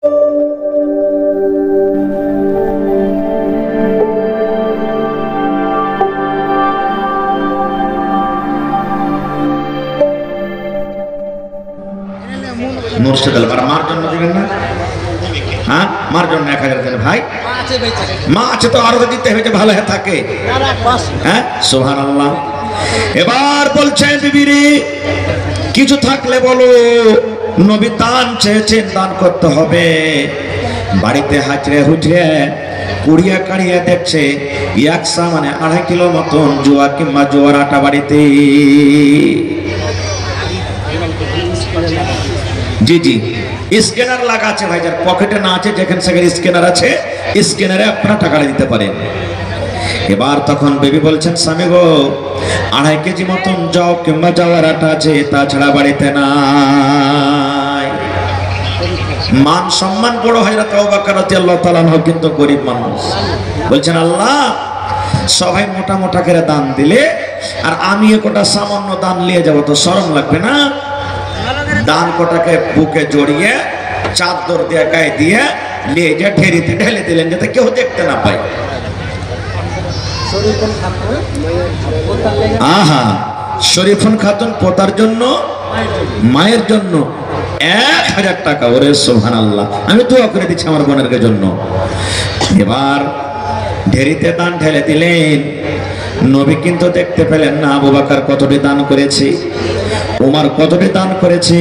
মুর্শিদাল মার জন্য দিবেন না? হ্যাঁ, মার জন্য 1000 দেন ভাই। মা আছে তো আরো দিতে হবে, ভালো হয়ে থাকে। হ্যাঁ, সুবহানাল্লাহ। এবার বলছেন বিবিরে, কিছু থাকলে বলো। নবী দান চেয়েছেন, দান করতে হবে। বাড়িতে হাজরে হুজরে কুড়িয়া কাড়িয়া দেখছে 100 মানে 2.5 কিলো মতন জোয়া কিংবা জোয়ার আটা বাড়িতে। জি জি, স্ক্যানার লাগা আছে ভাই, যার পকেটে না আছে, যেখানে সেখানে স্ক্যানার আছে, স্ক্যানারে আপনারা টাকাটা দিতে পারেন। এবার তখন বেবি বলছেন, স্বামী গো 2.5 কেজি মতন যাও কিংবা যাওয়ার আটা আছে, তাছাড়া বাড়িতে নাই। মান সম্মান বড় হযরত আবু বকর রাদিয়াল্লাহু তাআলা আনহু কিন্তু গরিব মানুষ। বলছেন, আল্লাহ সবাই মোটা মোটা করে দান দিলে আর আমি একটা সামান্য দান নিয়ে যাব, তো শরম লাগবে না? দান কোটাকে বুকে জড়িয়ে চাদর দিয়ে গায়ে দিয়ে নিয়ে যে ঢেরিতে ঢেলে দিলেন, যাতে কেউ দেখতে না পায়। আহা, শরীফুন খাতুন পোতার জন্য, মায়ের জন্য 1000 টাকা। ওরে সুবহানাল্লাহ, আমি দোয়া করে দিচ্ছি আমার বোনের জন্য। এবার ঢেরিতে দান ঢেলে দিলেন। নবী কিন্তু দেখতে পেলেন না আবু বকর কতটি দান করেছে, উমর কতটি দান করেছে,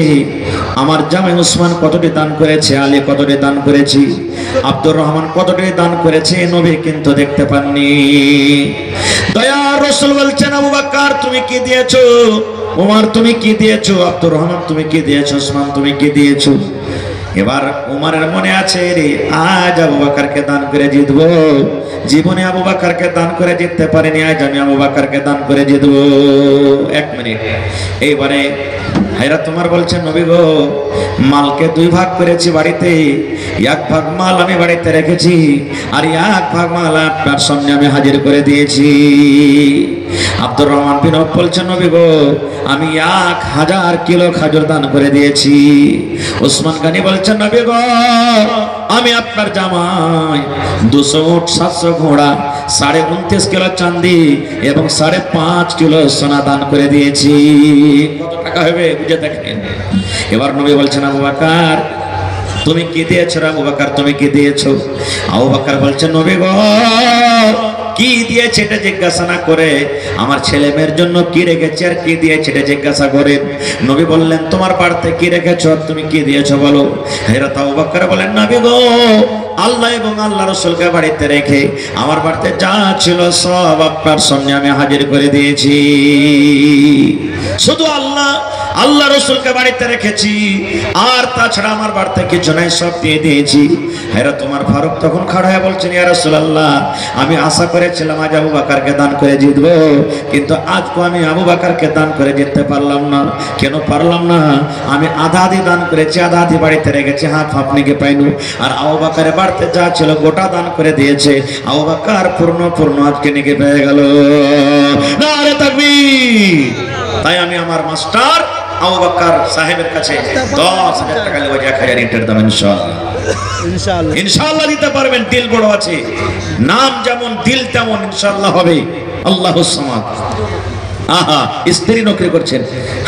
আমার জামাই উসমান কতটি দান করেছে, আলী কতটি দান করেছে, আব্দুর রহমান কতটি দান করেছে, নবী কিন্তু দেখতে পাননি। দয়ার রাসূল বলছেন, আবু বকর তুমি কি দিয়েছো, উমর তুমি কি দিয়েছো, আব্দুর রহমান তুমি কি দিয়েছো, উসমান তুমি কি দিয়েছো? এবার উমরের মনে আছে, রে আজ আবু বকরকে দান করে জিতবো। জীবনে আবু বকরকে দান করে জিততে পারিনি, আজ আমি আবু বকরকে দান করে জিতবো। 1 মিনিট। এইবারে ভাইরা তোমার বলছেন, নবী গো মালকে 2 ভাগ করেছি বাড়িতে, 1 ভাগ মাল আমি বাড়িতে রেখেছি আর 1 ভাগ মাল আপনার সামনে আমি হাজির করে দিয়েছি। আব্দুর রহমান বিন আউফ বলছেন, নবী গো আমি 1000 কিলো খাজুর দান করে দিয়েছি। ওসমান গনি বলছেন, নবী গো আমি আপনার জামাই 200 উট 700 ঘোড়া 29.5 কিলো চাঁদি এবং 5.5 কিলো সোনা দান করে দিয়েছি। কত টাকা হবে বুঝে দেখেন। এবার নবী বলছেন, আবু বকর তুমি কি দিয়েছো? আবু বকর তুমি কি দিয়েছো? আবু বকর বলছেন, নবী গো কি দিয়েছে এটা জিজ্ঞাসা না করে আমার ছেলে মেয়ের জন্য কি রেখেছে আর কি দিয়েছে এটা জিজ্ঞাসা করে। নবী বললেন, তোমার বাড়িতে কি রেখেছো আর তুমি কি দিয়েছো বলো। হযরত আবু বকর বলেন, নবী গো আল্লাহ এবং আল্লাহ রাসূলকে বাড়িতে রেখে আমার বাড়িতে যা ছিল সব আপনার সামনে আমি হাজির করে দিয়েছি। শুধু আল্লাহ রাসূলকে বাড়িতে রেখেছি, আর তাছাড়া আমার বাড়িতে কিছু নাই, সব দিয়ে দিয়েছি। হযরত ওমর ফারুক তখন খাড়া হয়ে বলছেন, ইয়া রাসূলুল্লাহ আমি আশা করেছিলাম আজ আবু বকরকে দান করে জিতবো, কিন্তু আজ তো আমি আবু বকরকে দান করে জিততে পারলাম না। কেন পারলাম না? আমি আধা আধি দান করেছি, আধা আধি বাড়িতে রেখেছি, হাত আপনিকে পাইনু। আর আবু বকরের বাড়িতে যা ছিল গোটা দান করে দিয়েছে, আবু বকর পূর্ণ আজকে নিকে পেয়ে গেল। নারে তাকবীর! তাই আমি আমার মাস্টার আবু বকর সাহেবের কাছে 10,000 টাকা নেব, 1000 ইটের দাম ইনশাআল্লাহ ইনশাআল্লাহ দিতে পারবেন। দিল বড় আছে, নাম যেমন দিল তেমন ইনশাআল্লাহ হবে। আল্লাহুস সামাদ। আহা, স্ত্রী নকরি করছেন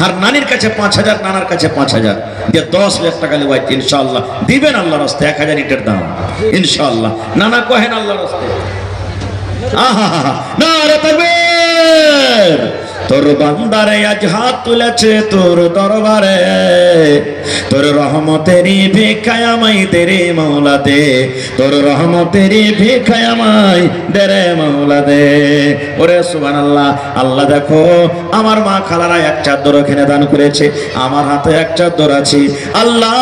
আর নানির কাছে 5000, নানার কাছে 5000 দিয়ে 10,000 টাকা নেব ইনশাআল্লাহ দিবেন আল্লাহর রাস্তায়। 1000 ইটের দাম ইনশাআল্লাহ। নানা কহেন আল্লাহর রাস্তায়। আহা, নারে তাকবীর! তোর বান্দারে আজ হাত তুলেছে তোর দরবারে, তোর রহমতেরই ভিক্ষায় আমায় দে রে মাওলা দে, তোর রহমতেরই ভিক্ষায় আমায় দে রে মাওলা দে। ওরে সুবহানাল্লাহ! আল্লাহ দেখো আমার মা খালারা 1 চাদর ওখানে দান করেছে, আমার হাতে 1 চাদর আছে। আল্লাহ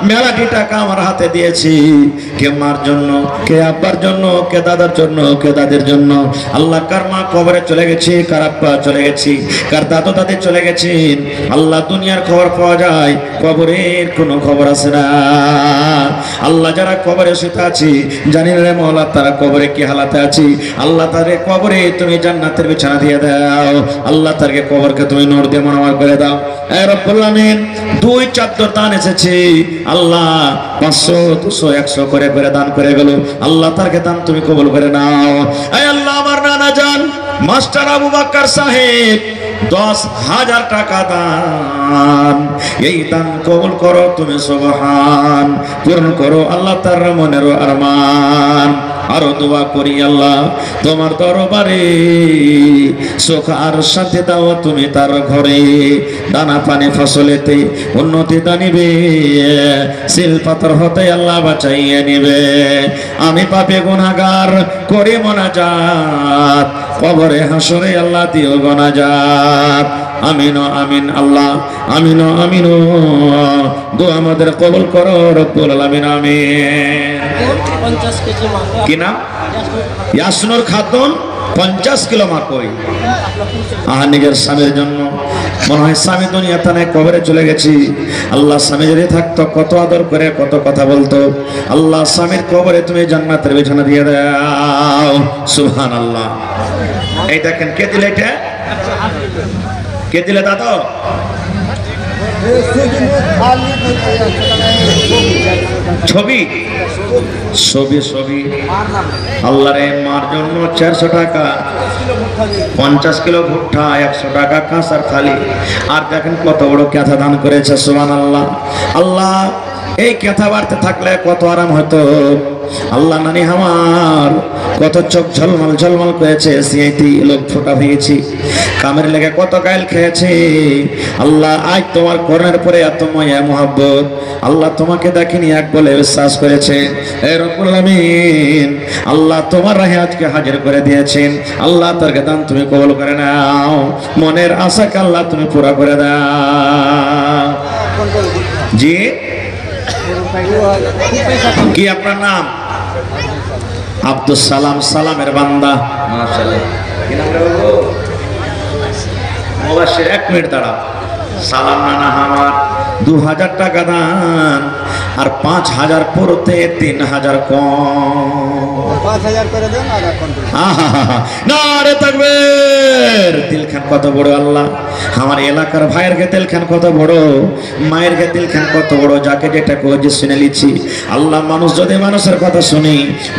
মেলাটি টাকা আমার হাতে দিয়েছি, কে মার জন্য, কে আব্বার জন্য, কে দাদার জন্য, কে দাদের জন্য। আল্লাহ কার মা কবরে চলে গেছে, কার আব্বা চলে গেছি, কার দাদু দাদি চলে গেছেন। আল্লাহ দুনিয়ার খবর পাওয়া যায়, কবরের কোনো খবর আছে না। আল্লাহ যারা কবরে শুতে আছি জানি রে মওলা তারা কবরে কি হালাতে আছি, আল্লাহ তাদের কবরে তুমি জান্নাতের বিছানা দিয়ে দাও, আল্লাহ তাদেরকে কবরকে তুমি নূর দিয়ে মনোয়ার করে দাও। এ রব্বুল আমিন, 2 চাদর দান এসেছে আল্লাহ, 500 200 100 করে করে দান করে গেল, আল্লাহ তারকে দান তুমি কবুল করে নাও। এ আল্লাহ, আমার নানা জান মাস্টার আবু বকর সাহেব 10,000 টাকা দান, এই দান কবুল করো তুমি সুবহান, পূরণ করো আল্লাহ তার মনের আরমান। আরো দোয়া করি আল্লাহ তোমার দরবারে সুখ আর শান্তি দাও তুমি তার ঘরে, দানা পানি ফসলেতে উন্নতি দানিবে, সিল পাথর হতে আল্লাহ বাঁচাইয়ে নিবে। আমি পাপে গুনাহগার করি মোনাজাত, কবরে হাসরে আল্লাহ দিও গোনাজাত। আমিন আমিন আল্লাহ, আমিন আমিন, দোয়া আমাদের কবুল করো রব্বুল আলামিন, আমিন। কি নাম? ইয়াসনুর খাতুন 50 কিলো মাকই। নিজের স্বামীর জন্য, মনে হয় স্বামী দুনিয়াতে নাই, কবরে চলে গেছি। আল্লাহ স্বামী যদি থাকতো কত আদর করে কত কথা বলতো, আল্লাহ স্বামীর কবরে তুমি জান্নাতের বিছানা দিয়ে দাও সুবহানাল্লাহ। এই দেখেন কে দিলে, এটা কে দিলে দাদা? ছবি ছবি ছবি আল্লাহরে মার জন্য 400 টাকা, 50 কিলো ভুট্টা, 100 টাকা কাঁসার থালি, আর দেখেন কত বড় ক্যাথা দান করেছে সুবহানাল্লাহ। আল্লাহ এই ক্যাথা বাড়তে থাকলে কত আরাম হতো। আল্লাহ নানি আমার কত চোখ ঝলমল ঝলমল করেছে, সিআইটি লোক ফোটা হয়েছি, কামের লেগে কত গাইল খেয়েছে। আল্লাহ আজ তোমার করোনার পরে এত মায়া মোহাব্বত, আল্লাহ তোমাকে দেখিনি এক বলে বিশ্বাস করেছে। হে রব্বুল আমিন, আল্লাহ তোমার রাহে আজকে হাজির করে দিয়েছেন, আল্লাহ তার দান তুমি কবুল করে নাও, মনের আশাকে আল্লাহ তুমি পুরা করে দাও। জি কি আপনার নাম? আব্দুল সালাম, সালামের বান্দা। মাশাআল্লাহ, কি নাম রে বাবু? মুবাশশির, 1 মিনিট দাঁড়াও। সালাম নানা আমার 2000 টাকা দান, আর 5000 পড়তে 3000 কম, 5000 করে দেন আর নারে তাকবীর। দিলখান কত বড় আল্লাহ, আমার এলাকার ভাইয়ের কে দিলখান কত বড়, মায়ের কে দিলখান কত বড়, যাকে যেটা কইছে শুনে লিছি। আল্লাহ মানুষ যদি মানুষের কথা শুনি,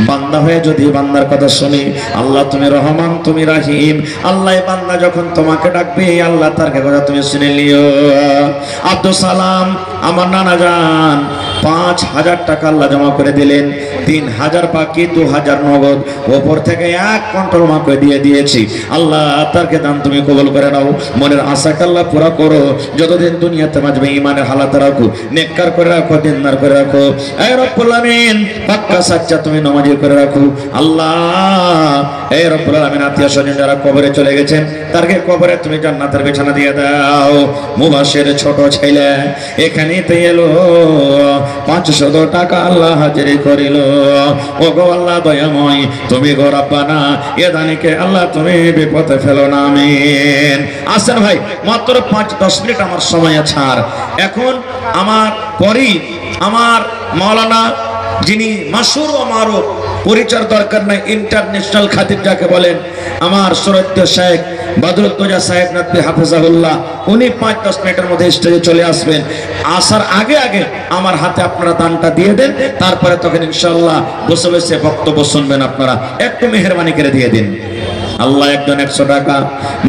বান্দা হয়ে যদি বান্দার কথা শুনি, আল্লাহ তুমি রহমান তুমি রাহিম। আল্লাহ বান্দা যখন তোমাকে ডাকবে আল্লাহ তার কথা তুমি শুনে লিও। আব্দুল সালাম আমার নানা জান 5000 টাকা আল্লাহ জমা করে দিলেন, 3000 বাকি, 2000 নগদ, ওপর থেকে 1 কন্ট্রোল মা করে দিয়ে দিয়েছি। আল্লাহ তারকে দান তুমি কবুল করে নাও, মনের আশাকে আল্লাহ পুরা করো, যতদিন দুনিয়াতে বাঁচবে ইমানের হালাতে রাখো, নেককার করে রাখো, দিনদার করে রাখো। এ রব্বুল আমিন, পাক্কা সাচ্চা তুমি নামাজি করে রাখো আল্লাহ। এ রব্বুল আমিন, আত্মীয় স্বজন যারা কবরে চলে গেছেন তারকে কবরে তুমি জান্নাতের বিছানা দিয়ে দাও। মুবাশশির ছোট ছেলে এখানেতে এলো, 500 টাকা আল্লাহ হাজিরি করিল। ও গো আল্লাহ দয়াময়, তুমি গো রব্বানা, এ দানিকে আল্লাহ তুমি বিপদে ফেলো না, আমিন। আসেন ভাই, মাত্র 5-10 মিনিট আমার সময় ছাড়। এখন আমার পরই আমার মাওলানা, যিনি মাশহুর ও মারুফ, পরিচয় দরকার নাই, ইন্টারন্যাশনাল খাতিব যাকে বলেন, আমার শ্রদ্ধেয় শেখ বদরুদ্দোজা সাহেব নাতবি হাফেজাহুল্লাহ, উনি 5-10 মিনিটের মধ্যে স্টেজে চলে আসবেন। আসার আগে আগে আমার হাতে আপনারা দানটা দিয়ে দেন, তারপরে তখন ইনশাআল্লাহ বসে বসে বক্তব্য শুনবেন। আপনারা একটু মেহেরবানি করে দিয়ে দিন। আল্লাহ একজন 100 টাকা,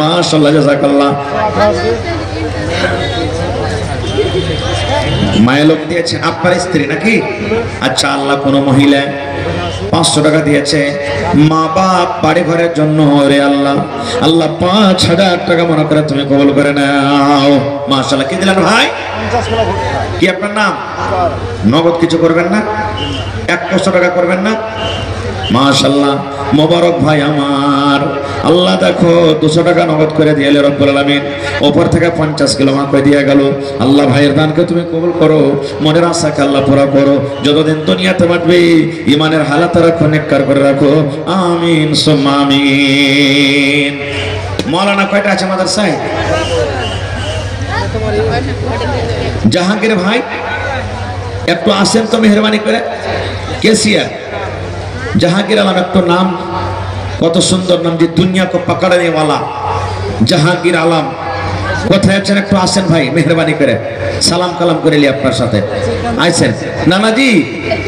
মাশাআল্লাহ, জাযাকাল্লাহ। মায়ের লোক দিয়েছেন, আপনার স্ত্রী নাকি? আচ্ছা, আল্লাহ কোন মহিলা 500 টাকা দিয়েছে মা বাপ বাড়ি ঘরের জন্য, রে আল্লাহ, আল্লাহ 5000 টাকা মনে করে তুমি কবুল করে নাও। মাশাআল্লাহ। কি দিলেন ভাই? কি আপনার নাম? নগদ কিছু করবেন না? 100 টাকা করবেন না? মাশাআল্লাহ, মোবারক ভাই আমার। আল্লাহ দেখো 200 টাকা নগদ করে দিয়ে রব্বুল আলামিন, ওপর থেকে 50 কিলো মা করে দিয়ে গেল। আল্লাহ ভাইয়ের দানকে তুমি কবুল করো, মনের আশাকে আল্লাহ পুরা করো, যতদিন দুনিয়াতে বাঁচবে ইমানের হালাত রাখো, নেককার করে রাখো, আমিন সুম্মা আমিন। মাওলানা কয়টা আছে মাদ্রাসায়? জাহাঙ্গীর ভাই একটু আসেন তো মেহরবানি করে। কেসিয়ার জাহাঙ্গীর আলম, একটু নাম, কত সুন্দর নাম, যে দুনিয়া কো পাকড়নে ওয়ালা জাহাঙ্গীর আলম। কোথায় আছেন? একটু আসেন ভাই মেহরবানি করে, সালাম কালাম করে লি আপনার সাথে। আইছেন নানাজি,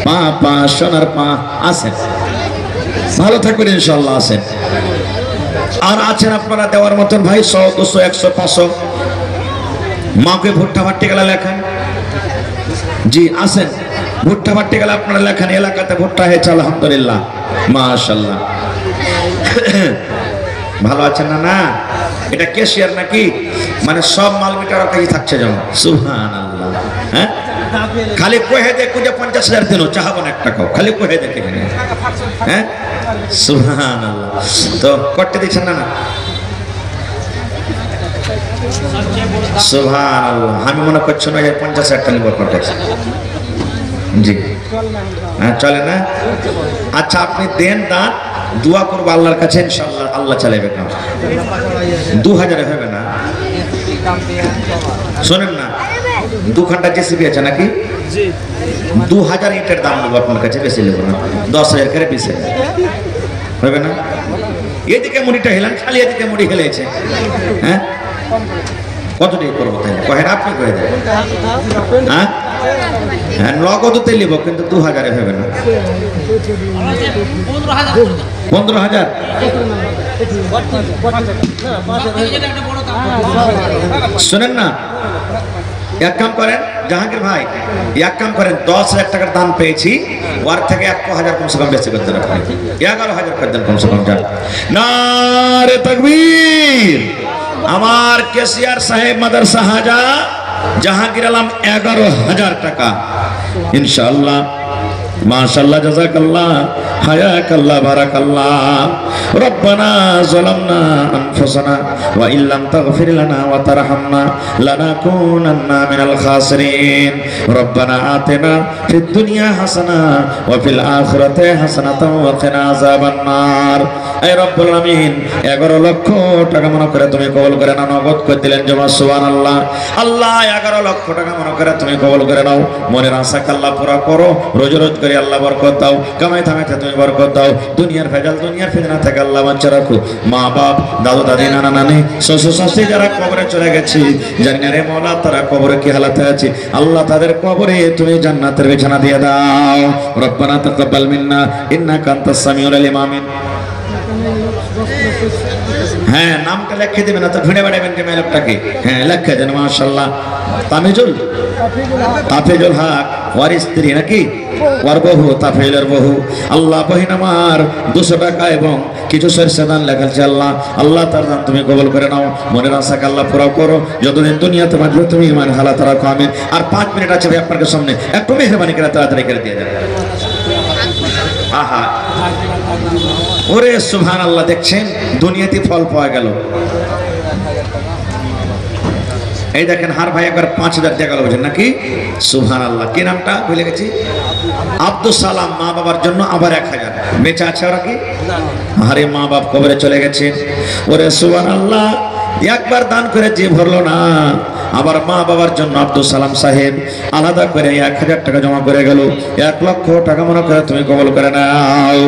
পা পা সোনার পা, আসেন, ভালো থাকবেন ইনশাআল্লাহ। আসেন। আর আছেন আপনারা দেওয়ার মতন ভাই, 100 200 100 500 মাকে ভুট্টা ভাট্টি গেলা লেখেন। জি আসেন, ভুট্টা ভাট্টি গেলা আপনারা লেখেন, এলাকাতে ভুট্টা হয়েছে আলহামদুলিল্লাহ মাশাআল্লাহ। ভালো আছেন না? না এটা কেশিয়ার নাকি, মানে সব মাল মিটার কাছে থাকছে যেমন। সুবহানাল্লাহ। হ্যাঁ খালি কহে দেখো যে 50,000 দিন চাহাবো না 1 টাকাও, খালি কহে দেখে। হ্যাঁ সুবহানাল্লাহ। তো করতে দিচ্ছেন না? না সুবহানাল্লাহ। আমি মনে করছি না যে 50,000 টাকা নিব করতে। জি হ্যাঁ চলে না? আচ্ছা আপনি দেন, দান, দোয়া করবো আল্লাহর কাছে, ইনশাআল্লাহ আল্লাহ চালাবে কাম। 2000 হবে না? শোনেন না, 2 ঘন্টা জেসিবি আছে নাকি? 2000 ইটের দাম নেবো আপনার কাছে, বেশি নেবো না। 10,000 করে 20,000 হবে না? এদিকে মুড়িটা হেলান, খালি এদিকে মুড়ি হেলেছে। হ্যাঁ কত টাকা করবো তাই কহেন, আপনি কয়ে দেন। হ্যাঁ হ্যাঁ নগদতে নিব, কিন্তু 2000 হবে না। 15,000 শোনেন না, এক কাম করেন জাহাঙ্গীর ভাই, এক কাম করেন, 10,000 টাকার দাম পেয়েছি, ওর থেকে 1,000 কমসে কম বেশি করতে রাখবেন, 11,000 করে দেন কমসে কম। নারে তাকবীর। আমার কেসিয়ার সাহেব মাদ্রাসা হাজা জাহাঙ্গীর আলম 11,000 টাকা ইনশাআল্লাহ মাশাআল্লাহ জাযাকাল্লাহ হায়াকাল্লাহ বারাকাল্লাহ। রব্বানা যালামনা আনফুসানা ওয়া ইল্লাম তাগফির লানা ওয়া তারহামনা লানাকুনান্না মিনাল খাসিরিন। রব্বানা আতিনা ফিদ দুনিয়া হাসানা ওয়া ফিল আখিরাতি হাসানাতাও ওয়া কিনা আযাবান নার। হে রব্বুল আলামিন 11 লক্ষ টাকা মনে করে তুমি কবুল করে নাও। নগদ করে দিলেন জমা, সুবহানাল্লাহ। আল্লাহ 11 লক্ষ টাকা মনে করে তুমি কবুল করে নাও। মনের আশা আল্লাহ পুরা করো, রোজ রোজ করে আল্লাহ বরকত দাও, কামাই থামাইতে তুমি বরকত দাও, দুনিয়ার ভেজাল দুনিয়ার ফিতনা থেকে আল্লাহ বাঁচা রাখো। মা বাপ দাদু দাদি নানা নানি শ্বশুর শাশুড়ি যারা কবরে চলে গেছে, জানি না রে মওলা তারা কবরে কি হালাতে আছে, আল্লাহ তাদের কবরে তুমি জান্নাতের বিছানা দিয়ে দাও। রব্বানা তাকাব্বাল মিন্না ইন্নাকা আনতাস সামিউল আলিম। আমিন। হ্যাঁ নামটা লিখে দেবেন, তো ভিড়ে বেড়াবেন যে মেয়েটাকে। হ্যাঁ লিখে দেন মাশাআল্লাহ। তাফিজুল হক ওর স্ত্রী নাকি, ওর বহু, তাফিলের বহু। আল্লাহ বহিন আমার 200 টাকা এবং কিছু সরষে দান লেখাচ্ছে। আল্লাহ আল্লাহ তার দান তুমি কবুল করে নাও। মনের আশাকে আল্লাহ পুরো করো, যতদিন দুনিয়াতে বাঁচবে তুমি ইমান হালাত রাখো। আমিন। আর 5 মিনিট আছে ভাই আপনার সামনে, একটু মেহরবানি করে তাড়াতাড়ি করে দিয়ে দেন। আহা ওরে সুবহানাল্লাহ, দেখছেন দুনিয়াতে ফল পাওয়া গেল। এই দেখেন হার ভাই একবার 5,000 টাকা বলছেন নাকি, সুবহানাল্লাহ। কি নামটা ভুলে গেছি? আব্দুল সালাম। মা বাবার জন্য আবার 1,000 বেঁচে আছে ওরা কি? আরে মা বাপ কবরে চলে গেছে। ওরে সুবহানাল্লাহ, একবার দান করে যে ভরলো না, আবার মা বাবার জন্য আব্দুল সালাম সাহেব আলাদা করে 1,000 টাকা জমা করে গেল। 1 লক্ষ টাকা মনে করে তুমি কবল করে নাও।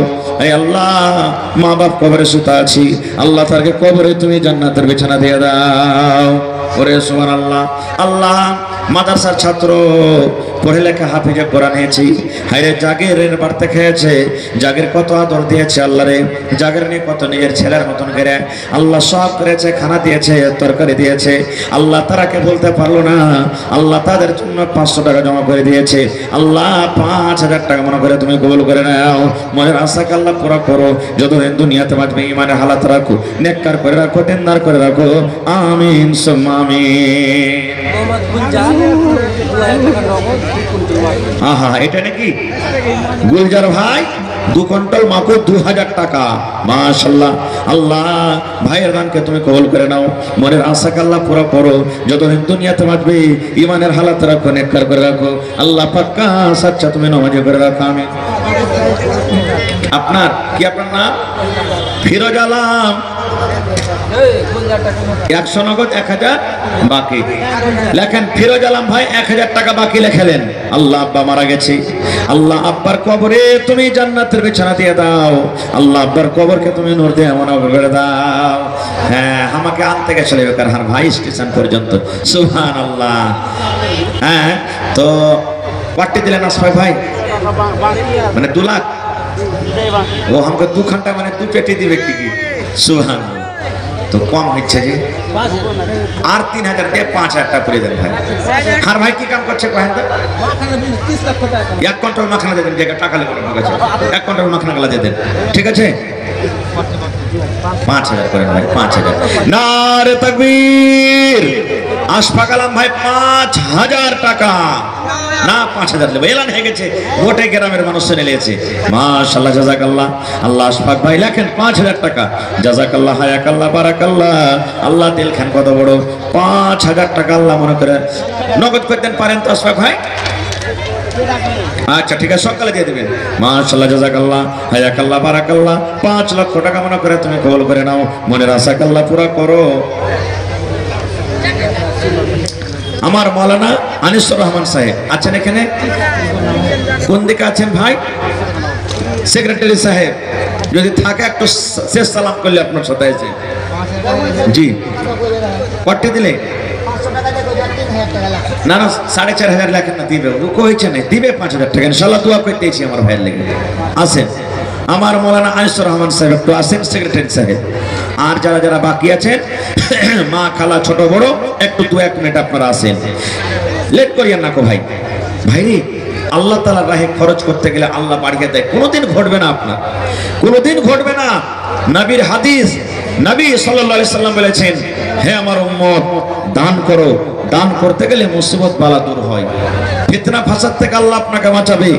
এই আল্লাহ মা বাপ কবরে সুতা আছি, আল্লাহ তারকে কবরে তুমি জান্নাতের বিছানা দিয়ে দাও। ওরে সুবহানাল্লাহ। আল্লাহ মাদ্রাসার ছাত্র পড়ে লেখা হাফিজে কোরআন হয়েছি, হায়রে জাগের বাড়তে খেয়েছে, জাগের কত আদর দিয়েছে আল্লাহ রে, জাগের নিয়ে কত নিজের ছেলের মতন করে আল্লাহ সব করেছে, খানা দিয়েছে, তরকারি দিয়েছে। আল্লাহ তারাকে বলতে পারলো না, আল্লাহ তাদের জন্য 500 টাকা জমা করে দিয়েছে। আল্লাহ 5,000 টাকা মনে করে তুমি কবুল করে নাও। মনের আশাকে আল্লাহ পুরো করো, যতদিন দুনিয়াতে বাঁচবে ইমানের হালাত রাখো, নেককার করে রাখো, দিনদার করে রাখো। আমিন সুম্মা আমিন। আহা এটা নাকি গুলজার ভাই 2 কুইন্টাল মাকো 2,000 টাকা মাশাআল্লাহ। আল্লাহ ভাইয়ের দানকে তুমি কবুল করে নাও, মনের আশাকে আল্লাহ পুরো করো, যতদিন দুনিয়াতে বাঁচবে ইমানের হালাত রাখো, নেককার করে রাখো। আল্লাহ পাক্কা সচ্চা তুমি নামাজি করে রাখো। আমিন। আপনার কি আপনার নাম? ফিরোজ আলম 100 নগদ 1000 বাকি লেখেন। ফিরোজ আলম ভাই 1000 টাকা বাকি লেখেলেন। আল্লাহ আব্বা মারা গেছে, আল্লাহ আব্বার কবরে তুমি জান্নাতের বিছানা দিয়ে দাও, আল্লাহ আব্বার কবরকে তুমি নূর দিয়ে এমন করে দাও। হ্যাঁ, আমাকে আনতে গেছিল বেকার হার ভাই স্টেশন পর্যন্ত। সুবহানাল্লাহ। হ্যাঁ, তো পার্টি দিলেন আসফাক ভাই, মানে 2 লাখ। ও আমাকে 2 ঘন্টা মানে 2 পেটি দিবে কি? সুবহানাল্লাহ। তো কম হচ্ছে যে আর 3000 দিয়ে 5000 টাকা করে দেন ভাই। আর ভাই কি কাম করছে কহেন তো? 1 কুইন্টাল মাখনা দিয়ে দেন, জায়গা টাকা লেগে গেছে। 1 কুইন্টাল মাখনা গলা দিয়ে দেন, ঠিক আছে? 5000 করে ভাই, 5000। নারে তাকবীর। আশফাক আলম ভাই 5000 টাকা না 5000 নেবে, এলান হয়ে গেছে, গোটে গ্রামের মানুষ শুনে নিয়েছে। মাশাআল্লাহ, জাযাকাল্লাহ। আল্লাহ আশফাক ভাই লেখেন 5000 টাকা। জাযাকাল্লাহ, হায়াকাল্লাহ, বারাকাল্লাহ। আল্লাহ দিল খান কত বড়, 5000 টাকা আল্লাহ মনে করে নগদ করতেন পারেন তো আশফাক ভাই? আচ্ছা ঠিক আছে, সকালে দিয়ে দেবেন। মাশাআল্লাহ, জাযাকাল্লাহ, হায়াকাল্লাহ, বারাকাল্লাহ। 5 লক্ষ টাকা মনে করে তুমি কবুল করে নাও, মনের আশা আল্লাহ পুরা করো। আমার মাওলানা আনিসুর রহমান সাহেব আছেন এখানে? কোন দিকে আছেন ভাই? সেক্রেটারি সাহেব যদি থাকে একটু শেষ সালাম করলে আপনার সাথে আছে। জি, কটি দিলে? না না, 4500 লেখেন না, দিবে ও কইছে না, দিবে 5000 টাকা ইনশাআল্লাহ। দোয়া করতেছি আমার ভাইয়ের লেগে। আসেন আমার মাওলানা আনিসুর রহমান সাহেব একটু আসেন, সেক্রেটারি সাহেব। আর যারা যারা বাকি আছেন, মা খালা ছোট বড়, একটু 2-1 মিনিট আপনারা আসেন, লেট করিয়েন না কো ভাই। ভাই আল্লাহ তাআলার রাহে খরচ করতে গেলে আল্লাহ বাড়িয়ে দেয়, কোনোদিন ঘটবে না আপনার, কোনোদিন ঘটবে না। নবীর হাদিস, নবী সাল্লাল্লাহু আলাইহি সাল্লাম বলেছেন, হে আমার উম্মত দান করো, দান করতে গেলে মুসিবত বালা দূর হয়, ফিতনা ফাসাদ থেকে আল্লাহ আপনাকে বাঁচাবে।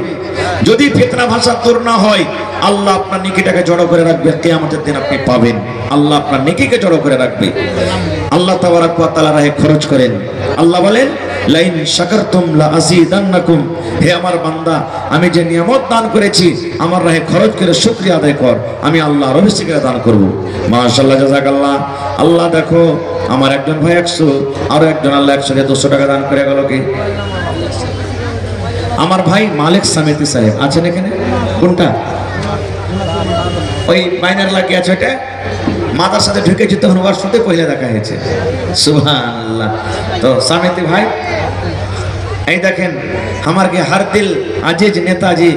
যদি ফিতনা ফাসাদ দূর না হয়, আল্লাহ আপনার নেকিটাকে জড়ো করে রাখবে, কিয়ামতের দিন আপনি পাবেন, আল্লাহ আপনার নেকিকে জড়ো করে রাখবে। আল্লাহ তাবারাক ওয়া তাআলা রাহে খরচ করেন। আল্লাহ বলেন, লাইন শাকারতুম লা আযীদান্নাকুম। হে আমার বান্দা, আমি যে নিয়ামত দান করেছি, আমার রাহে খরচ করে শুকরিয়া আদায় কর, আমি আল্লাহ আরো বেশি করে দান করব। মাশাআল্লাহ, জাযাকাল্লাহ। আল্লাহ দেখো, আমার একজন ভাই 100, আরো একজন আল্লাহ 100 দিয়ে 200 টাকা দান করে গেল। কি আমার ভাই মালিক সমিতি সাহেব আছেন এখানে? কোনটা? ওই বাইনার লাগিয়ে আছে, ওইটা মাথার সাথে ঢুকেছি, তখন ওর সাথে পয়লা দেখা হয়েছে। সুবহানাল্লাহ। তো সমিতি ভাই এই দেখেন, আমার কি হর দিল আজিজ নেতাজি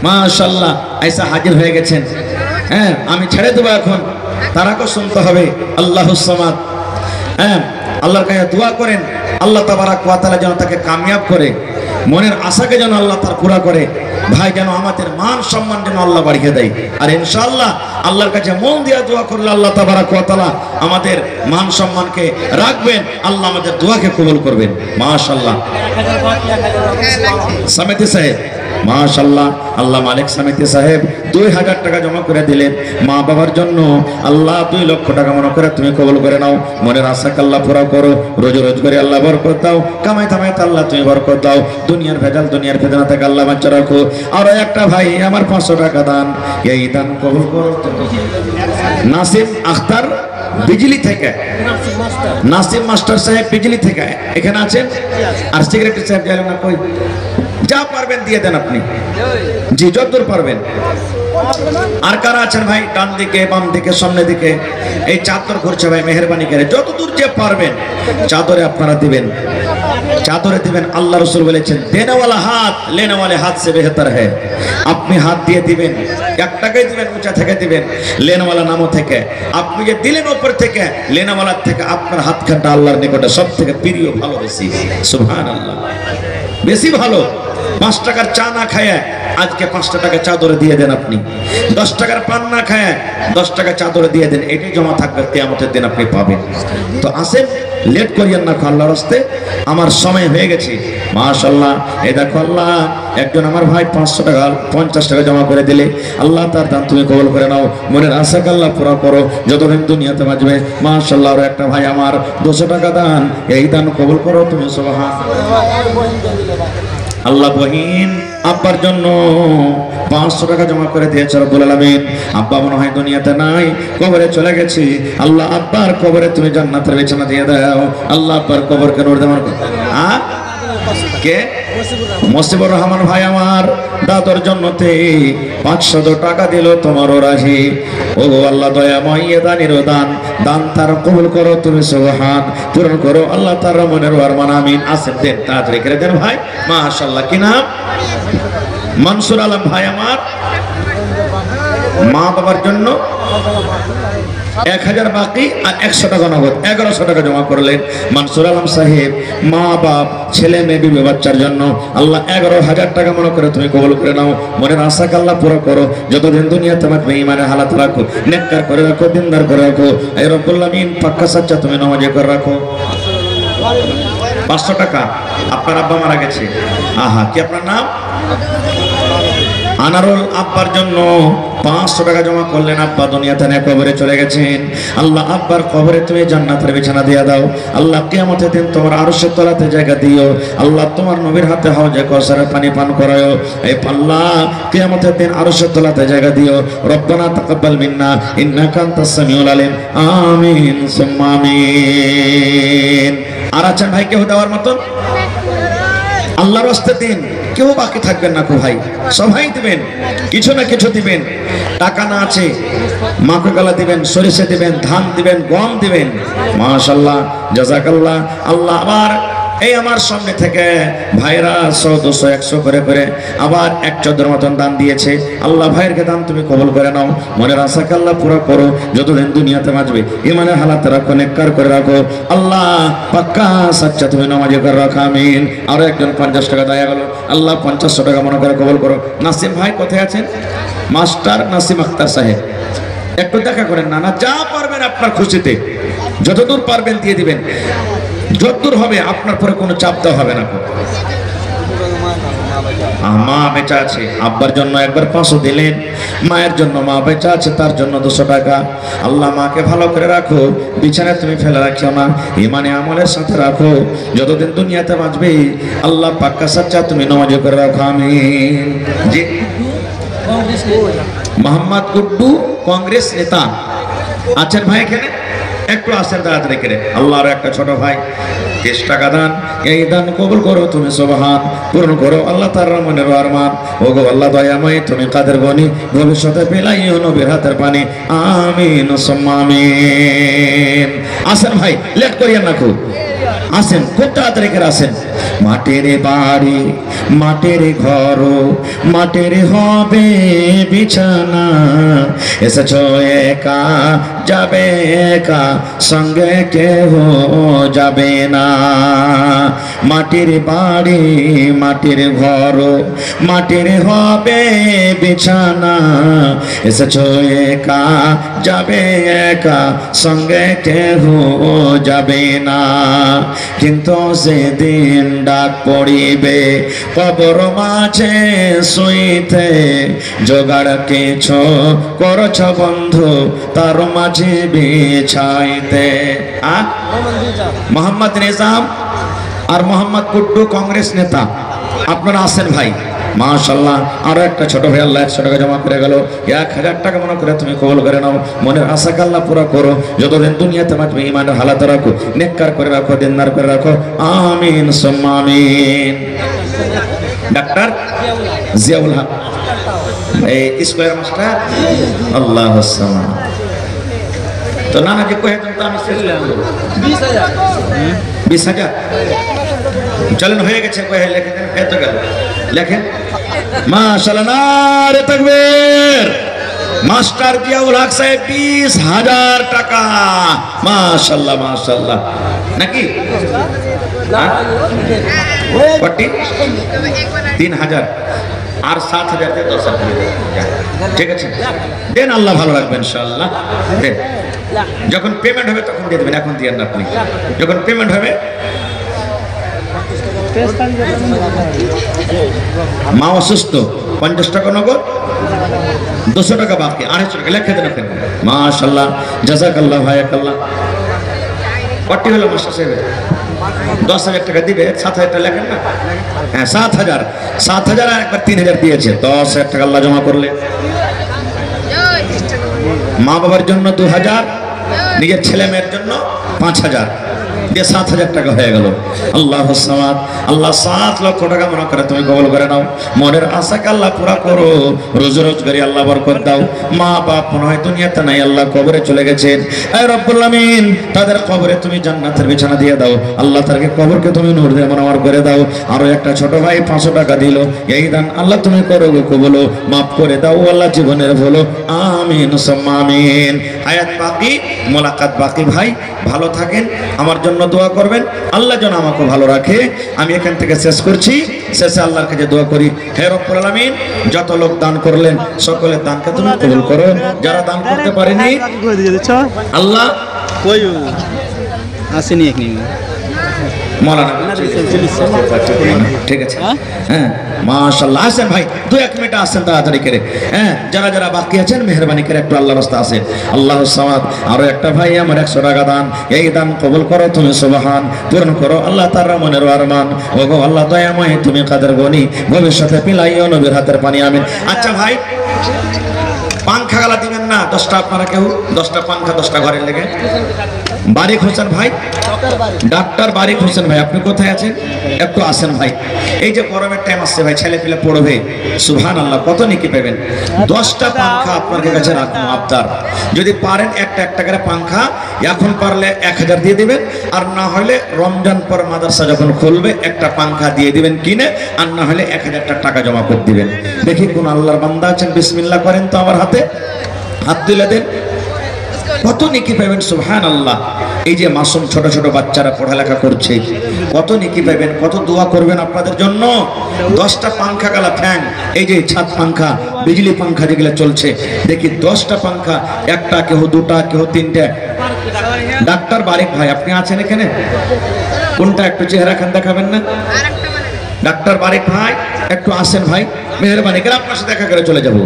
মাশাআল্লাহ ऐसा হাজির হয়ে গেছেন। হ্যাঁ, আমি ছেড়ে দেবো এখন, তারাকে শুনতে হবে। আল্লাহুস সামাদ। হ্যাঁ, আল্লাহর কাছে দোয়া করেন, আল্লাহ তাবারাক ওয়া তাআলা যেন তাকে কামিয়াব করে, মনের আশাকে যেন আল্লাহ তার পুরা করে। ভাই যেন আমাদের মান সম্মান যেন আল্লাহ বাড়িয়ে দেয়। আর ইনশাআল্লাহ আল্লাহর কাছে মন দিয়ে দোয়া করলে আল্লাহ তাবারাক ওয়া তাআলা আমাদের মান সম্মানকে রাখবেন, আল্লাহ আমাদের দোয়াকে কবুল করবেন। মাশাআল্লাহ। সমিতি সাহেব মাশাআল্লাহ, আল্লাহ মালিক সমিতি সাহেব 2000 টাকা জমা করে দিলেন মা বাবার জন্য। আল্লাহ 2 লক্ষ টাকা মনে করে তুমি কবুল করে নাও, মনের আশাকে আল্লাহ পুরা করো, রোজ রোজ করে আল্লাহ বরকত দাও, কামাই থামাইতে আল্লাহ তুমি বরকত দাও, দুনিয়ার ভেজাল দুনিয়ার ফিতনা থেকে আল্লাহ বাঁচা রাখো। আর একটা ভাই আমার 500 টাকা দান, এই দান কবুল করো। নাসিম আখতার বিজলি থেকে, নাসিম মাস্টার সাহেব বিজলি থেকে এখানে আছেন। আর সেক্রেটারি সাহেব গেলেন না কই? যা পারবেন দিয়ে দেন আপনি, জি যতদূর পারবেন। আর কারা আছেন ভাই? ডান দিকে, বাম দিকে, সামনে দিকে। এই চাদর ঘুরছে ভাই, মেহেরবানি করে যতদূর যে পারবেন চাদরে আপনারা দিবেন, চাদরে দিবেন। আল্লাহ রাসূল বলেছেন, দেনেওয়ালা হাত লেনেওয়ালে হাত সে বেহতর হ্যায়। আপনি হাত দিয়ে দিবেন, 1 টাকাই দিবেন, উঁচা থেকে দিবেন, লেনেওয়ালা নামও থেকে। আপনি যে দিলেন উপর থেকে, লেনেওয়ালার থেকে আপনার হাতখানটা আল্লাহর নিকটে সব থেকে প্রিয়, ভালো, বেশি। সুবহানাল্লাহ, বেশি ভালো। 5 টাকার চা না খায় আজকে 5 টাকা চাদরে দিয়ে দেন আপনি। 10 টাকার পান না খায় 10 টাকা চাদরে দিয়ে দেন, এটাই জমা থাকবে, কিয়ামতের দিন আপনি পাবেন। তো আসেন, লেট করিয়েন না, আল্লাহর রাস্তে আমার সময় হয়ে গেছে। মাশাআল্লাহ, এই দেখো আল্লাহ একজন আমার ভাই 500 টাকা 50 টাকা জমা করে দিলে, আল্লাহ তার দান তুমি কবুল করে নাও, মনের আশাকে আল্লাহ পুরা করো, যতদিন দুনিয়াতে বাঁচবে। মাশাআল্লাহ, আর একটা ভাই আমার 200 টাকা দান, এই দান কবুল করো তুমি। সুবহানাল্লাহ। আল্লাহ বহিন আব্বার জন্য 500 টাকা জমা করে দিয়েছে রব্বুল আলামিন। আব্বা মনে হয় দুনিয়াতে নাই, কবরে চলে গেছি। আল্লাহ আব্বার কবরে তুমি জান্নাতের বিছানা দিয়ে দাও। আল্লাহ আব্বার কবরকে নূর দাও। কে? মুজিবুর রহমান ভাই আমার দাদর জন্যতে 500 টাকা দিল, তোমারও রাজি। ও আল্লাহ দয়াময়, এ দানের দান, দান তার কবুল করো তুমি, সুবহান, পূরণ করো আল্লাহ তার মনের আরমান, আমিন। আসেন দেন, তাড়াতাড়ি করে দেন ভাই। মাশাআল্লাহ, কি নাম? মনসুর আলম ভাই আমার মা বাবার জন্য 1000 বাকি আর 100 টাকা নগদ, 1100 টাকা জমা করলেন মনসুর আলম সাহেব। মা বাপ, ছেলে মেয়ে, বিবি বাচ্চার জন্য আল্লাহ 11,000 টাকা মনে করে তুমি কবুল করে নাও। মনের আশাকে আল্লাহ পুরো করো। যতদিন দুনিয়াতে থাকবে ইমানের হালাত রাখো, নেককার করে রাখো, দিনদার করে রাখো। এই রব্বুল আমিন পাক্কা সাচ্চা তুমি নামাজি করে রাখো। 500 টাকা আপনার আব্বা মারা গেছে। আহা, কি আপনার নাম? আনারুল। আব্বার জন্য 500 টাকা জমা করলেন। আব্বা দুনিয়াতে নেই, কবরে চলে গেছেন। আল্লাহ আব্বার কবরে তুমি জান্নাতের বিছানা দিয়ে দাও। আল্লাহ কিয়ামতের দিন তোমার আরশের তলাতে জায়গা দিও। আল্লাহ তোমার নবীর হাতে হাওজে কাউসারের পানি পান করায়ো। এই আল্লাহ কিয়ামতের দিন আরশের তলাতে জায়গা দিও। রব্বানা তাকাব্বাল মিন্না ইন্নাকা আনতাস সামিউল আলিম। আমিন সুম্মা আমিন। আর আছেন ভাই কেউ দেওয়ার মতন? আল্লাহর রাস্তায় দিন, কেউ বাকি থাকবেন না কো ভাই, সবাই দিবেন, কিছু না কিছু দিবেন। টাকা না আছে মাকে গলা দিবেন, সরিষা দিবেন, ধান দিবেন, গম দিবেন। মাশাআল্লাহ, জাযাকাল্লাহ। আল্লাহ আবার এই আমার সামনে থেকে ভাইরা 100, 200, 100 করে করে আবার 1/4 মতন দান দিয়েছে। আল্লাহ ভাইয়েরকে দান তুমি কবুল করে নাও। মনের আশাকে আল্লাহ পুরো করো। যতদিন দুনিয়াতে বাঁচবে ইমানের হালাতে রাখো, নেককার করে রাখো। আল্লাহ পাক্কা সাচ্চা তুমি নামাজি করে রাখো, আমিন। আরো একজন 50 টাকা দেয়া গেল। আল্লাহ 500 টাকা মনে করে কবুল করো। নাসিম ভাই কোথায় আছেন? মাস্টার নাসিম আক্তার সাহেব, একটু দেখা করেন না। না, যা পারবেন আপনার খুশিতে, যতদূর পারবেন দিয়ে দিবেন, যতদূর হবে। আপনার পরে কোনো চাপ দেওয়া হবে না। মা বেঁচে আছে, আব্বার জন্য একবার 500 দিলেন। মায়ের জন্য, মা বেঁচে আছে তার জন্য 200 টাকা। আল্লাহ মাকে ভালো করে রাখো, বিছানায় তুমি ফেলে রাখিও না, ইমানে আমলের সাথে রাখো। যতদিন দুনিয়াতে বাঁচবে আল্লাহ পাক্কা সাচ্চা তুমি নামাজি করে রাখো, আমিন। জি, মোহাম্মদ গুড্ডু কংগ্রেস নেতা আছেন ভাই এখানে? একটু আসেন তাড়াতাড়ি করে। আল্লাহর একটা ছোট ভাই 30 টাকা দান। এই দান কবুল করো তুমি, সুবহান, পূরণ করো আল্লাহ তার মনের আরমান। ওগো আল্লাহ দয়াময়, তুমি কাদের গনি, ভবিষ্যতে পেলাইও নবীর হাতের পানি, আমিন সুম্মা আমিন। আসেন ভাই, লেট করিয়েন না খুব, আসেন খুব তাড়াতাড়ি করে আসেন। মাটির বাড়ি, মাটির ঘর, মাটির হবে বিছানা, এসেছ একা যাবে একা, সঙ্গে কেহ যাবে না। মাটির বাড়ি, মাটির ঘর, মাটির হবে বিছানা, এসেছ একা যাবে একা, সঙ্গে কেহ যাবে না। কিন্তু সেদিন ডাক পড়িবে কবর মাঝে শুইতে, জোগাড় কিছু করছ বন্ধু তার মাঝে বিছাইতে। মোহাম্মদ নিজাম আর মোহাম্মদ কুড্ডু কংগ্রেস নেতা, আপনারা আসেন ভাই। মাশাআল্লাহ, আরো একটা ছোট ভাই আল্লাহ 100 টাকা জমা করে গেল। 1000 টাকা মনে করে তুমি কবুল করে নাও। মনের আশাকে আল্লাহ পুরো করো। যতদিন দুনিয়াতে বাঁচবে ইমানের হালাতে রাখো, নেককার করে রাখো, দিনদার করে রাখো, আমিন সুম্মা আমিন। ডাক্তার জিয়াউল হক, এই স্কয়ার মাস্টার, আল্লাহুস সামাদ। তো নানা যে কহে তো আমি ছিলাম 20,000 চলেন, হয়ে গেছে। কহে লেখেন, এত গেল লেখেন। মাশাআল্লাহ, নারে তাকবীর। মাস্টার জিয়াউল হক সাহেব 20,000 টাকা। মাশাআল্লাহ, মাশাআল্লাহ। নাকি কটি? 3,000 আর 7,000 দিয়ে 10,000। ঠিক আছে, দেন, আল্লাহ ভালো রাখবেন ইনশাআল্লাহ। দেন, যখন পেমেন্ট হবে তখন দিয়ে দেবেন, এখন দিয়ে না আপনি। যখন পেমেন্ট হবে, মা অসুস্থ, 50 টাকা নগদ, 200 টাকা বাকি, 250 টাকা লেখে দেন। মাশাআল্লাহ, জাযাকাল্লাহ, ভাইয়াকাল্লাহ। কটি হলো মাস্টার সাহেব? 10,000 টাকা দিবে, 7,000 টাকা লেখেন না? হ্যাঁ 7,000, 7,000 আর একবার 3,000 দিয়েছে, 10,000 টাকা আল্লাহ জমা করলে। মা বাবার জন্য 2,000, নিজের ছেলে মেয়ের জন্য 5,000, দিয়ে 7,000 টাকা হয়ে গেল। আল্লাহ সামাদ, আল্লাহ 7 লক্ষ টাকা মনে করে তুমি কবুল করে নাও। মনের আশাকে আল্লাহ পুরা করো, রোজ রোজগারি আল্লাহ বরকত দাও। মা বাপ মনে হয় দুনিয়াতে নাই, আল্লাহ কবরে চলে গেছেন। এ রব্বুল আমিন, তাদের কবরে তুমি জান্নাতের বিছানা দিয়ে দাও আল্লাহ, তাদেরকে কবরকে তুমি নূর দিয়ে মনোয়ার করে দাও। আরো একটা ছোট ভাই 500 টাকা দিল, এই দান আল্লাহ তুমি করো গো কবুল, মাফ করে দাও আল্লাহ, জীবনের বলো আমিন সুম্মা আমিন। হায়াত বাকি, মোলাকাত বাকি। ভাই ভালো থাকেন, আমার জন্য দোয়া করবেন, আল্লাহ যেন আমাকে ভালো রাখে। আমি এখান থেকে শেষ করছি, শেষে আল্লাহর কাছে দোয়া করি, হে রব্বুল আলামিন, যত লোক দান করলেন সকলের দানকে তুমি কবুল করো। যারা দান করতে পারেনি আল্লাহ আসেনি এক নিয়ে মৌলানা ঠিক আছে, হ্যাঁ মাশাআল্লাহ। আসেন ভাই 2-1 মিনিট আসেন তাড়াতাড়ি করে। হ্যাঁ যারা যারা বাকি আছেন মেহরবানি করে একটু আল্লাহর রাস্তা আসেন। আল্লাহু সামাদ। আরো একটা ভাই আমার 100 টাকা দান, এই দান কবুল করো তুমি সুবহান, পূরণ করো আল্লাহ তার মনের আরমান। ওগো আল্লাহ দয়াময়, তুমি কাদের গনি, ভবিষ্যতে পিলাইও নবীর হাতের পানি আমিন। আচ্ছা ভাই পাংখা গালা দিবেন না 10টা, আপনারা কেউ 10টা পাংখা 10টা ঘরের লেগে। বারিক হোসেন ভাই, ডাক্তার বারিক হোসেন ভাই, আপনি কোথায় আছেন? একটু আসেন ভাই। এই যে গরমের টাইম আসছে ভাই, ছেলে পেলে পড়বে, সুবহানাল্লাহ, কত নেকি পাবেন। 10টা পাংখা আপনার কাছে রাখুন আবদার, যদি পারেন একটা করে পাংখা, এখন পারলে 1000 দিয়ে দিবেন, আর না হলে রমজান পর মাদ্রাসা যখন খুলবে একটা পাংখা দিয়ে দিবেন কিনে, আর না হলে 1000 টাকা জমা করে দিবেন। দেখি কোন আল্লাহর বান্দা আছেন, বিসমিল্লাহ করেন তো, আমার হাতে হাত তুলে দেন, কত নেকি পাবেন সুবহানাল্লাহ। এই যে মাসুম ছোট ছোট বাচ্চারা পড়ালেখা করছে, কত নেকি পাবেন, কত দোয়া করবেন আপনাদের জন্য। 10টা পাংখা গালা ফ্যান, এই যে ছাদ পাংখা, বিজলি পাংখা যেগুলো চলছে, দেখি 10টা পাংখা, একটা কেউ 2টা কেউ 3টে। ডাক্তার বারিক ভাই আপনি আছেন এখানে? কোনটা একটু চেহারা খান দেখাবেন না? ডাক্তার বারিক ভাই একটু আসেন ভাই, মেহরবানি করে আপনার সাথে দেখা করে চলে যাব।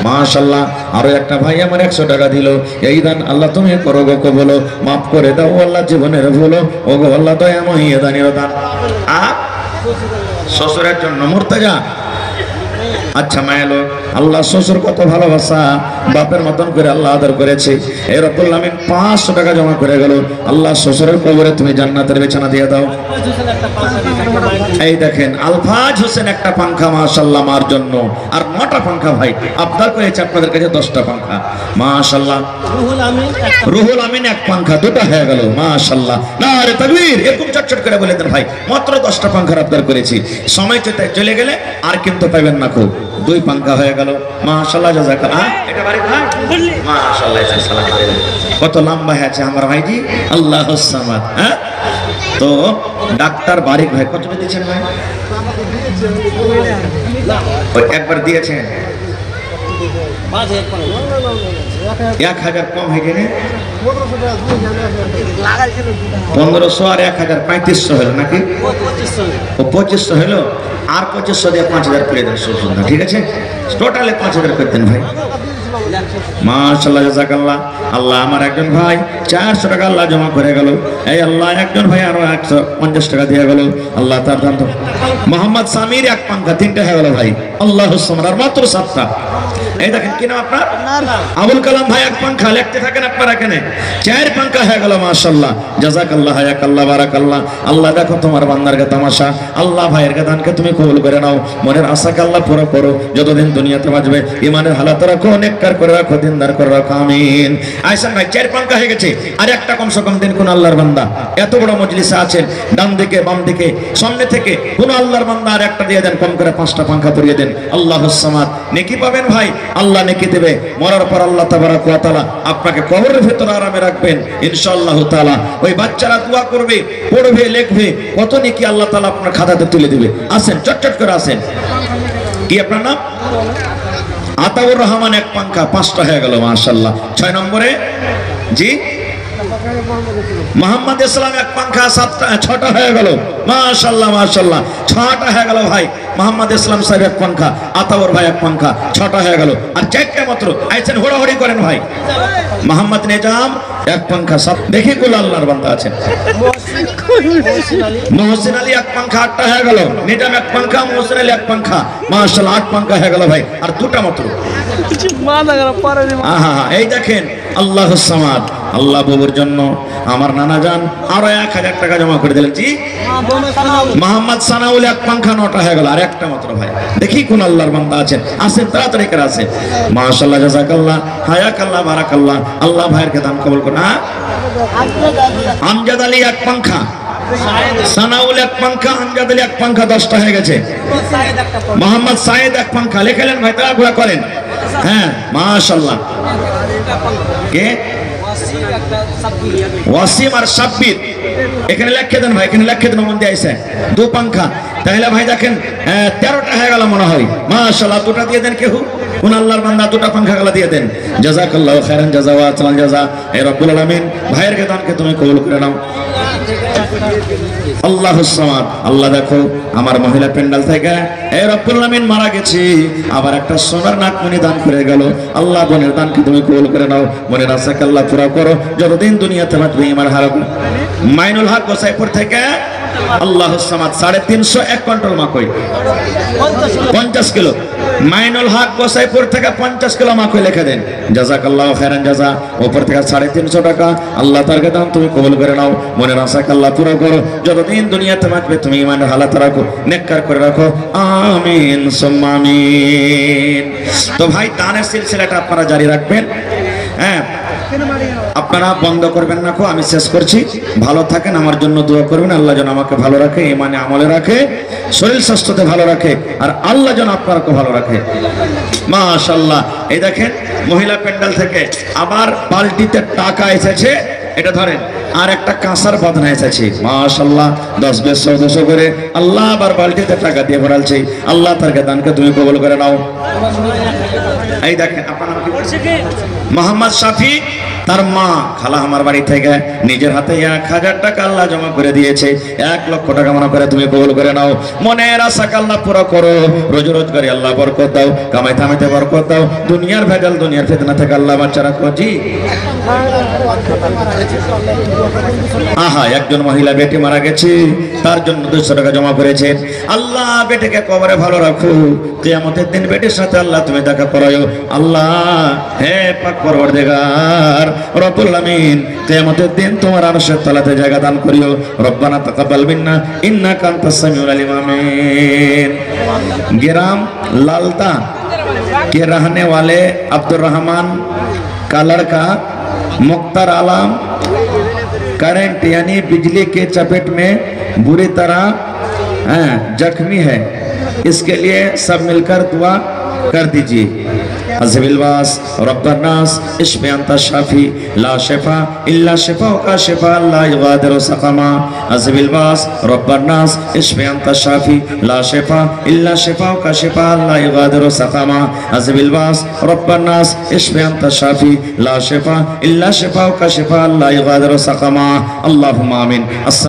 মাশাআল্লাহ। আরো একটা ভাই আমার 100 টাকা দিল, এই দান আল্লাহ তুমি করো গো কবুল, মাফ করে দাও আল্লাহ, জীবনের ভুলো ওগো আল্লাহ দয়াময়, এ দানের দান। শ্বশুরের জন্য মুর্তাজা, আচ্ছা মায়ের লোক, আল্লাহ শ্বশুর কত ভালোবাসা, বাপের মতন করে আল্লাহ আদর করেছে। এই রব্বুল আমিন 500 টাকা জমা করে গেল, আল্লাহ শ্বশুরের কবরে তুমি জান্নাতের বিছানা দিয়ে দাও। এই দেখেন আলফাজ হোসেন একটা পাংখা মাশাআল্লাহ মার জন্য, আর 9টা পাংখা ভাই আবদার করেছে আপনাদের কাছে, 10টা পাংখা মাশাআল্লাহ। রুহুল আমিন এক পাংখা, 2টা হয়ে গেল মাশাআল্লাহ। নারে তাকবীর, এরকম চটচট করে বলে দেন ভাই, মাত্র 10টা পাংখার আবদার করেছি, সময় চলে গেলে আর কিন্তু পাবেন না, খুব 2 পাংখা হয়ে গেল মাশাআল্লাহ, জাযাকাল্লাহ। এটা বাড়ি ভাই মাশাআল্লাহ, সালাম আলাইকুম, কত লম্বা আছে আমার ভাইজি, আল্লাহুস সামাদ। হ্যাঁ তো ডাক্তার বারিক ভাই কত দিয়েছেন ভাই? একবার দিয়েছেন 1000 কম হয়ে গেলে 1500 আর 1000 3500 হলো নাকি? ও 2500 হলো, আর 2500 দিয়ে 5000 করে দেন সুন্দর, ঠিক আছে? টোটালে 5000 করে দেন ভাই মাশাআল্লাহ, জাযাকাল্লাহ। আল্লাহ আমার একজন ভাই 400 টাকা আল্লাহ জমা করে গেল, এই আল্লাহ একজন ভাই আরো 150 টাকা দিয়ে গেল, আল্লাহ তার দান। মোহাম্মদ সামির এক পাংখা, 3টা হয়ে গেল ভাই, আল্লাহুস সামাদ, আর মাত্র 7টা। এই দেখেন কি নাম আপনার? আবুল কালাম ভাই এক পাংখা, লিখতে থাকেন আপনারা এখানে, 4 পাংখা হয়ে গেল মাশাআল্লাহ, জাযাকাল্লাহ, হায়াকাল্লাহ, বারাকাল্লাহ। আল্লাহ দেখো তোমার বান্দারকে তামাশা, আল্লাহ ভাইয়ের গানকে তুমি কবুল করে নাও, মনের আশাকে আল্লাহ পুরো করো, যতদিন দুনিয়াতে বাঁচবে ইমানের হালাত রাখো, নেককার করে রাখো, দিনদার করে রাখো, আমিন। আয়সান ভাই 4 পাংখা হয়ে গেছে, আর একটা কমসে কম দিন কোন আল্লাহর বান্দা এত বড় মজলিসে আছেন, ডান দিকে বাম দিকে সামনে থেকে কোন আল্লাহর বান্দা আর একটা দিয়ে দেন, কম করে 5টা পাংখা পরিয়ে দেন, আল্লাহুস সামাদ। নেকি পাবেন ভাই, আল্লাহ নেকি দেবে, মরার পর আল্লাহ তাবারক ওয়া তাআলা আপনাকে কবরের ভিতরে আরামে রাখবেন ইনশাআল্লাহ তাআলা। ওই বাচ্চারা দোয়া করবে, পড়বে, লিখবে, কত নেকি আল্লাহ তাআলা আপনার খাতাতে তুলে দিবে। আসেন চটচট করে আসেন। কি আপনার নাম? আতাউর রহমান এক পাংখা, 5টা হয়ে গেল মাশাআল্লাহ। 6 নম্বরে জি মোহাম্মদ ইসলাম এক পাংখা, 6টা হয়ে গেল মাশাআল্লাহ, মাশাআল্লাহ 6টা হয়ে গেল ভাই। মোহাম্মদ ইসলাম সাহেব এক পাংখা, আতাউর ভাই এক পাংখা, 6টা হয়ে গেল, আর 4টা মাত্র। আইছেন হুড়াহুড়ি করেন ভাই। মোহাম্মদ নিজাম এক পাঙ্খা সব দেখি কোন আল্লাহর বান্দা আছেন। মহসিন আলী এক পাঙ্খা 8টা হয়ে গেল, নিজাম এক পাঙ্খা, মহসিন আলী এক পাঙ্খা, মাশাআল্লাহ 8 পাঙ্খা হয়ে গেল ভাই, আর 2টা মাত্র। এই দেখেন আল্লাহুস সামাদ, আল্লাহ বাবুর জন্য আমার নানা যান আরো 1000 টাকা জমা করে দিলেন। জি মোহাম্মদ সানাউল এক পাঙ্খা 9টা হয়ে গেল, আর একটা মাত্র ভাই। দেখি কোন আল্লাহর বান্দা আছেন, আসেন তাড়াতাড়ি করে আসেন। মাশাআল্লাহ জাযাকাল্লাহ হায়াকাল্লাহ বারাকাল্লাহ, আল্লাহ ভাইয়েরকে দান কবুল করুন। আমজাদ আলী এক পাঙ্খা, সানাউল এক পাঙ্খা, আমজাদ আলী এক পাঙ্খা, 10টা হয়ে গেছে। মোহাম্মদ সাইদ এক পাঙ্খা লেখেলেন ভাই, তাড়াহুড়া করেন। হ্যাঁ মাশাআল্লাহ। কে? ওয়াসিম আর সাব্বির, এখানে লেখে দেন ভাই, এখানে লেখে দেন, মন দিয়ে আইছে 2 পাঙ্খা। তাহলে ভাই দেখেন 13টা হয়ে গেল মনে হয়। মাশাআল্লাহ 2টা দিয়ে দেন কেউ, কোন আল্লাহর বান্দা 2টা পাঙ্খা গলা দিয়ে দেন। জাযাকাল্লাহু খাইরান জাযা ওয়া আহসানাল জাযা। এ রব্বুল আলামিন ভাইয়ের দানকে তুমি কবুল করে নাও। আল্লাহুস সামাদ, আল্লাহ দেখো আমার মহিলা প্যান্ডেল থেকে এ রব্বুল আলামিন মারা গেছে, আবার একটা সোনার নাকমণি দান করে গেল। আল্লাহ বোনের দানকে তুমি কবুল করে নাও, মনের আশাকে আল্লাহ পুরা করো, যতদিন দুনিয়াতে থাকবে ইমান হারাব। মাইনুল হক গোসাইপুর থেকে আল্লাহুস সামাদ 350 1 কুইন্টাল মাকই 50 কিলো। মাইনুল হক গোসাইপুর থেকে 50 কিলো মাকই লিখে দেন। জাযাকাল্লাহু খাইরান জাযা, উপর থেকে 350 টাকা। আল্লাহ তার দান তুমি কবুল করে নাও, মনের আশাকে আল্লাহ পুরা করো, যতদিন দুনিয়াতে থাকবে তুমি ইমানের হালাত রাখো, নেককার করে রাখো। আমিন সুম্মা আমিন। তো ভাই দানের সিলসিলাটা আপনারা জারি রাখবেন। হ্যাঁ আপনারা বন্ধ করবেন না। আমি শেষ করছি, ভালো থাকেন, আমার জন্য দোয়া করবেন। আল্লাহ যেন আমাকে ভালো রাখে, ইমানে আমলে রাখে, শরীর স্বাস্থ্যতে ভালো রাখে, আর আল্লাহ যেন আপনাকে ভালো রাখে। মাশাআল্লাহ। এই দেখেন মহিলা প্যান্ডেল থেকে আবার বালতিতে টাকা এসেছে, এটা ধরেন, আর একটা কাঁসার বাঁধনা এসেছে। মাশাআল্লাহ 10 1400 করে আল্লাহ আবার বালতিতে টাকা দিয়ে ভরালছে। আল্লাহ তার দানকে তুমি কবুল করে নাও। এই দেখেন আপনার নাম কি? মোহাম্মদ শাফি, তার মা খালা আমার বাড়ি থেকে নিজের হাতে 1000 টাকা আল্লাহ জমা করে দিয়েছে। 1 লক্ষ টাকা মনে করে তুমি কবুল করে নাও, মনের আশা আল্লাহ পুরো করো, রোজ রোজগারি আল্লাহ বরকত দাও, কামাই থামাইতে বরকত দাও, দুনিয়ার ভেজাল দুনিয়ার ফিতনা থেকে আল্লাহ বাঁচা রাখো। জি আহা, একজন মহিলা বেটি মারা গেছে, তার জন্য 200 টাকা জমা করেছে। আল্লাহ বেটিকে কবরে ভালো রাখো, কিয়ামতের দিন বেটির সাথে আল্লাহ তুমি দেখা করায়ো। আল্লাহ হে পাক পরওয়ারদিগার রব্বুল আমিন, কিয়ামতের দিন তোমার আরশের তলাতে জায়গা দান করিও। রব্বানা তাকাব্বাল মিন্না ইন্নাকা আনতাস সামিউল আলিম। আমিন। ग्राम लालता के रहने वाले अब्दुल रहमान का लड़का मुख्तार आलम करंट यानी बिजली के चपेट में बुरी तरह जख्मी है। इसके लिए सब मिलकर दुआ कर दीजिए। अज़बिलवास रब्बनास इश्फ़े अंता शाफ़ी ला शिफ़ा इल्ला शिफ़ा का शिफ़ा ला युगादिरु सक़मा। अज़बिलवास रब्बनास इश्फ़े अंता शाफ़ी ला शिफ़ा इल्ला शिफ़ा का शिफ़ा ला युगादिरु सक़मा। अज़बिलवास रब्बनास इश्फ़े अंता शाफ़ी ला शिफ़ा इल्ला शिफ़ा का शिफ़ा ला युगादिरु सक़मा। अल्लाहुम्मा आमीन।